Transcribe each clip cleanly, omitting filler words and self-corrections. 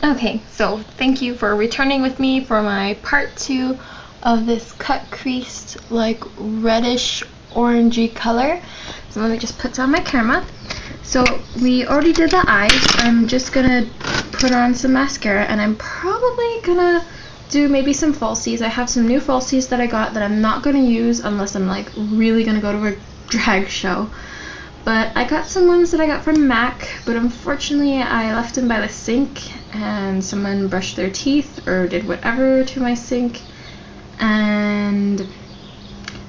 Okay, so thank you for returning with me for my part 2 of this cut creased like reddish orangey color. So let me just put down my camera. So we already did the eyes. I'm just gonna put on some mascara, and I'm probably gonna do maybe some falsies. I have some new falsies that I got that I'm not gonna use unless I'm like really gonna go to a drag show. But I got some ones that I got from MAC, but unfortunately I left them by the sink and someone brushed their teeth or did whatever to my sink and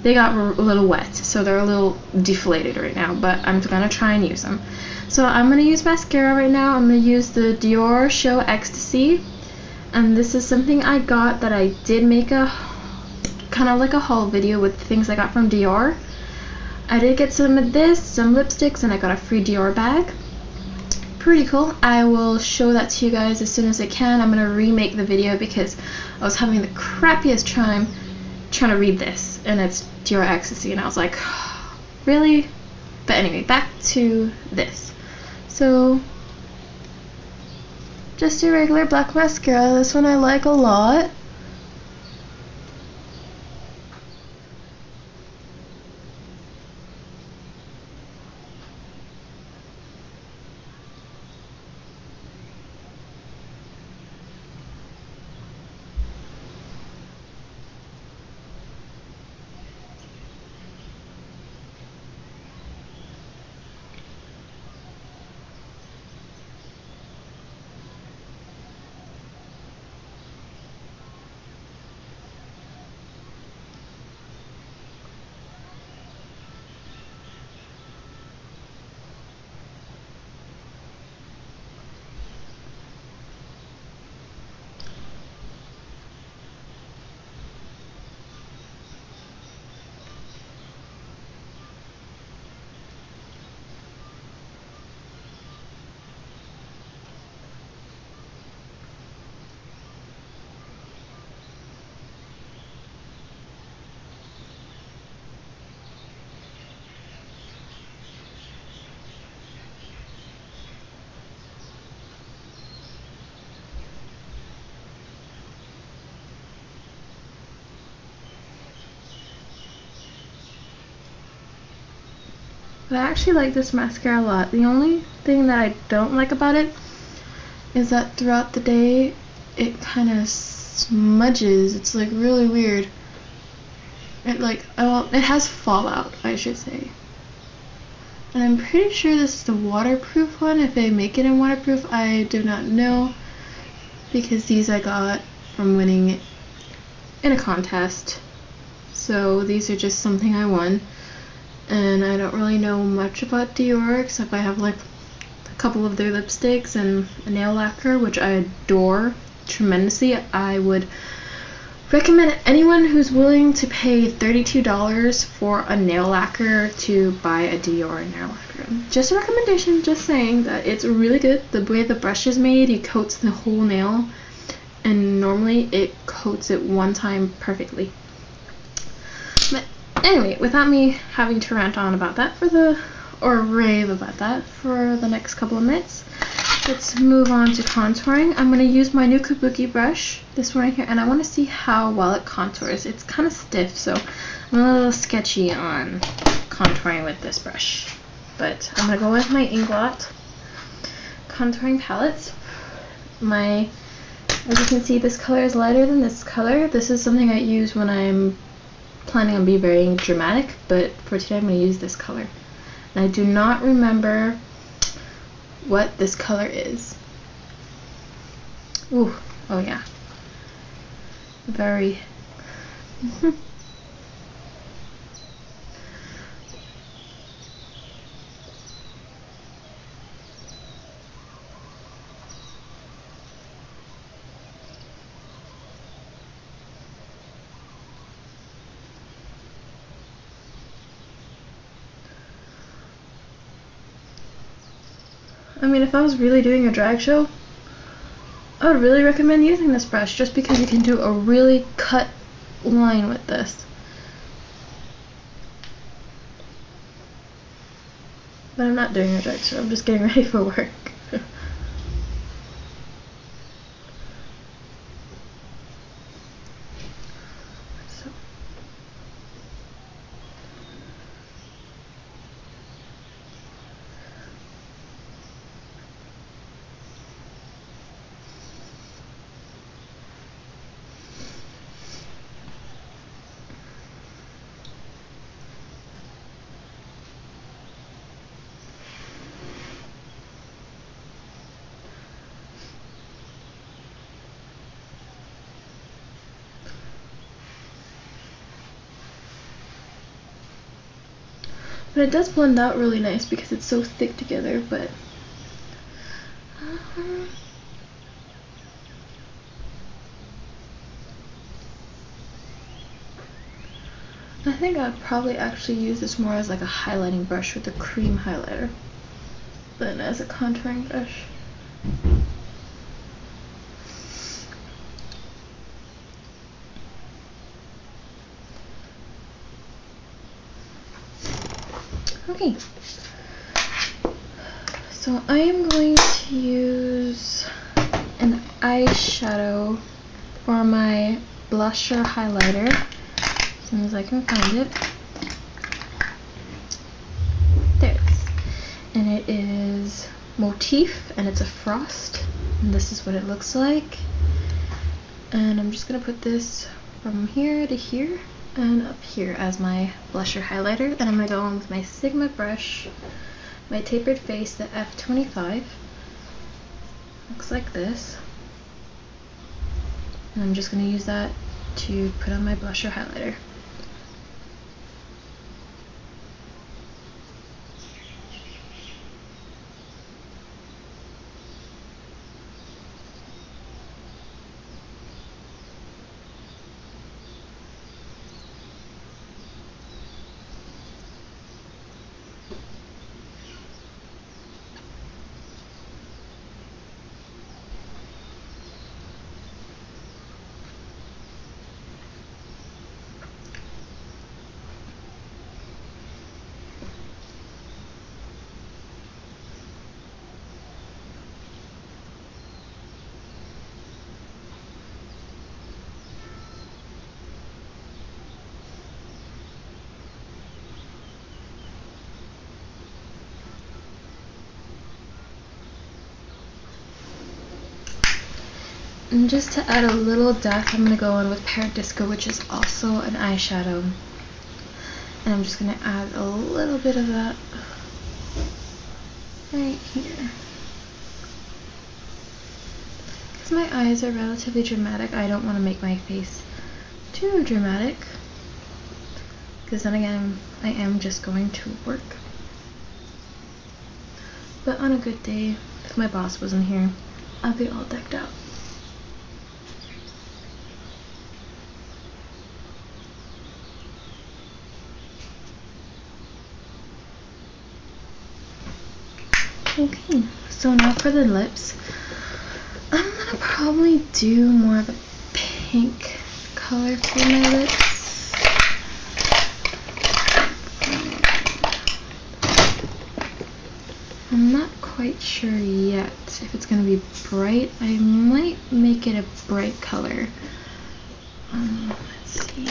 they got a little wet, so they're a little deflated right now, but I'm gonna try and use them. So I'm gonna use mascara right now. I'm gonna use the Dior Show Ecstasy, and this is something I got that I did make a kind of like a haul video with things I got from Dior. I did get some of this, some lipsticks, and I got a free Dior bag. Pretty cool. I will show that to you guys as soon as I can. I'm going to remake the video because I was having the crappiest time trying to read this, and it's Dior Ecstasy, and I was like, really? But anyway, back to this. So, just a regular black mascara. This one I like a lot. But I actually like this mascara a lot. The only thing that I don't like about it is that throughout the day it kind of smudges. It's like really weird. It like, well, it has fallout, I should say. And I'm pretty sure this is the waterproof one. If they make it in waterproof, I do not know, because these I got from winning in a contest. So these are just something I won. And I don't really know much about Dior, except I have like a couple of their lipsticks and a nail lacquer, which I adore tremendously. I would recommend anyone who's willing to pay $32 for a nail lacquer to buy a Dior nail lacquer. Just a recommendation, just saying that it's really good. The way the brush is made, it coats the whole nail, and normally it coats it one time perfectly. But anyway, without me having to rant on about that or rave about that for the next couple of minutes, let's move on to contouring. I'm going to use my new Kabuki brush, this one right here, and I want to see how well it contours. It's kind of stiff, so I'm a little sketchy on contouring with this brush. But I'm going to go with my Inglot contouring palettes. As you can see, this color is lighter than this color. This is something I use when I'm planning on being very dramatic, but for today I'm going to use this color. And I do not remember what this color is. Ooh, oh yeah. Very. I mean, if I was really doing a drag show, I would really recommend using this brush, just because you can do a really cut line with this. But I'm not doing a drag show, I'm just getting ready for work. But it does blend out really nice because it's so thick together, but I think I'd probably actually use this more as like a highlighting brush with a cream highlighter than as a contouring brush. Okay, so I am going to use an eyeshadow for my blusher highlighter as soon as I can find it. There it is. And it is Motif, and it's a frost, and this is what it looks like. And I'm just gonna put this from here to here and up here as my blusher highlighter. Then I'm gonna go in with my Sigma brush, my tapered face, the F25. Looks like this. And I'm just gonna use that to put on my blusher highlighter. And just to add a little depth, I'm going to go in with Paradisco, which is also an eyeshadow. And I'm just going to add a little bit of that right here. Because my eyes are relatively dramatic, I don't want to make my face too dramatic. Because then again, I am just going to work. But on a good day, if my boss wasn't here, I'll be all decked out. Okay, so now for the lips. I'm gonna probably do more of a pink color for my lips. I'm not quite sure yet if it's gonna be bright. I might make it a bright color. Let's see.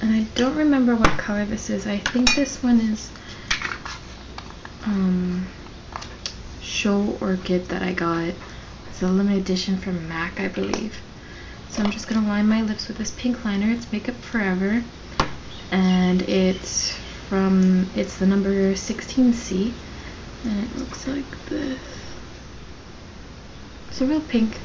And I don't remember what color this is. I think this one is Show Orchid that I got. It's a limited edition from MAC, I believe. So I'm just gonna line my lips with this pink liner. It's Makeup Forever, and it's the number 16C, and it looks like this. It's a real pink.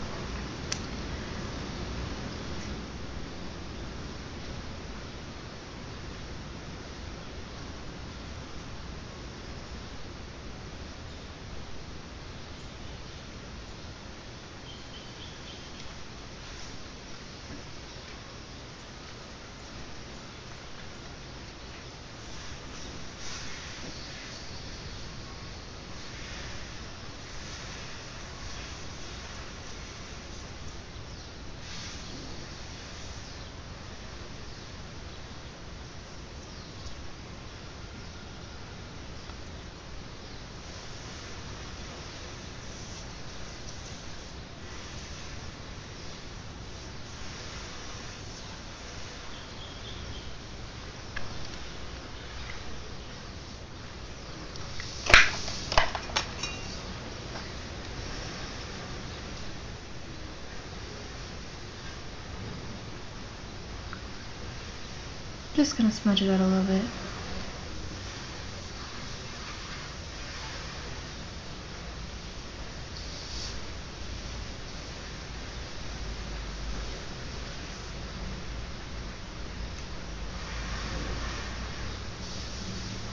Just gonna smudge it out a little bit.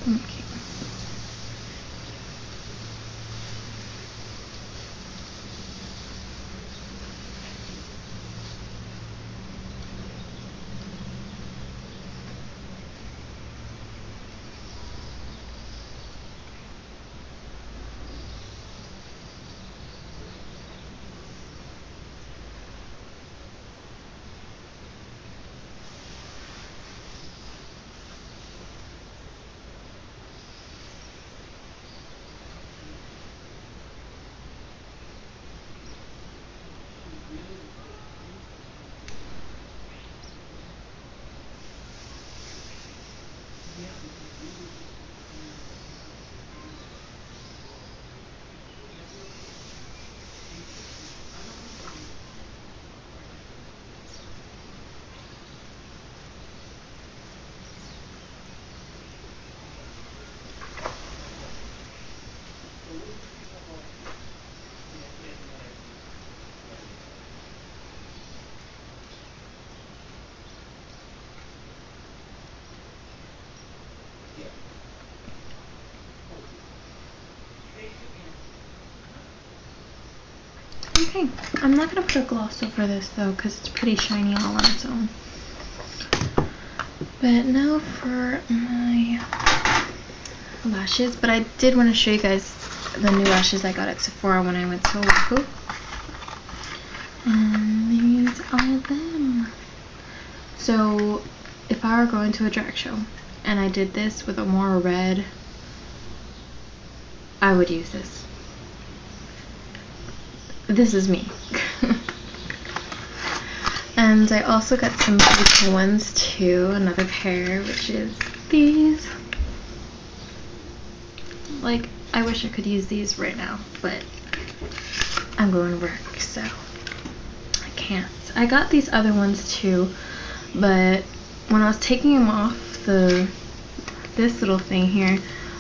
Okay. Okay, I'm not going to put a gloss over this though because it's pretty shiny all on its own. But now for my lashes, but I did want to show you guys the new lashes I got at Sephora when I went to Oahu. And these are them. So if I were going to a drag show and I did this with a more red, I would use this. This is me. And I also got some pretty cool ones too, another pair, which is these. Like, I wish I could use these right now, but I'm going to work, so I can't. I got these other ones too, but when I was taking them off this little thing here,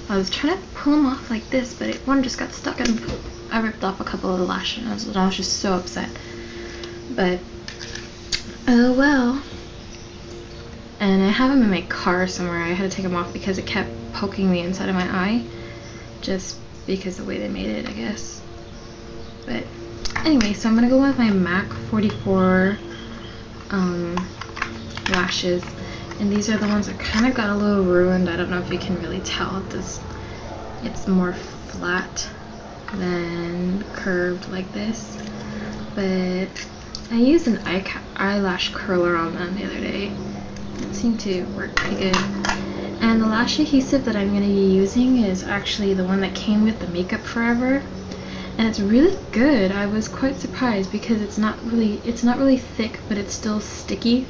I was trying to pull them off like this, but one just got stuck and I ripped off a couple of the lashes and I was just so upset. But oh well. And I have them in my car somewhere. I had to take them off because it kept poking me inside of my eye, just because of the way they made it, I guess. But anyway, so I'm gonna go with my MAC 44 lashes, and these are the ones that kind of got a little ruined. I don't know if you can really tell. It's more flat than curved like this, but I used an eyelash curler on them the other day. It seemed to work pretty good. And the lash adhesive that I'm going to be using is actually the one that came with the Makeup Forever, and it's really good. I was quite surprised because it's not really thick, but it's still sticky,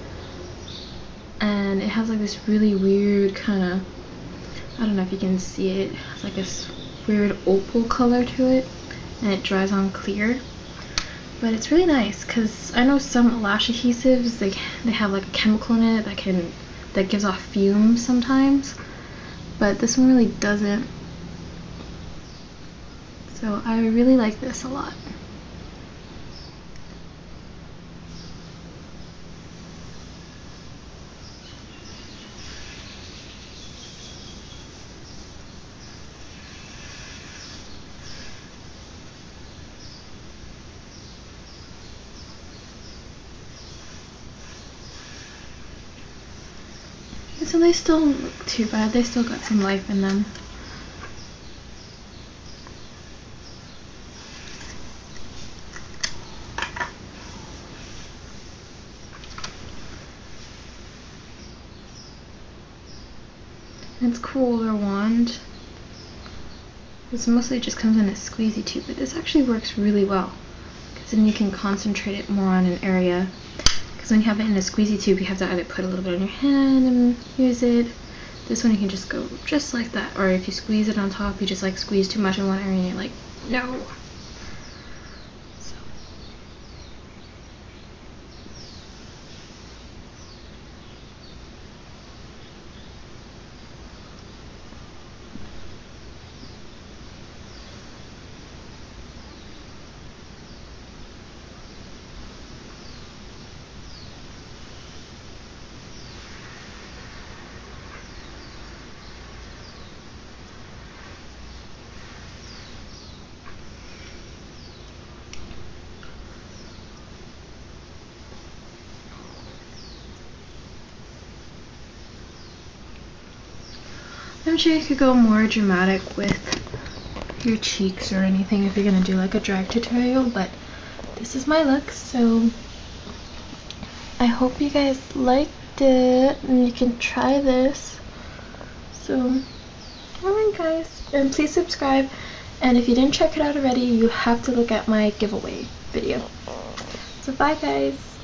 and it has like this really weird kind of, I don't know if you can see it, it's like this weird opal color to it, and it dries on clear. But it's really nice because I know some lash adhesives, they have like a chemical in it that gives off fumes sometimes, but this one really doesn't. So I really like this a lot. So they still don't look too bad. They still got some life in them. It's cooler wand. This mostly just comes in a squeezy tube, but this actually works really well because then you can concentrate it more on an area. Because when you have it in a squeezy tube, you have to either put a little bit on your hand and use it. This one you can just go just like that, or if you squeeze it on top, you just like squeeze too much in one area and you're like, no. I'm sure you could go more dramatic with your cheeks or anything if you're gonna do like a drag tutorial, but this is my look, so I hope you guys liked it and you can try this. So alright guys, and please subscribe, and if you didn't check it out already, you have to look at my giveaway video. So bye guys.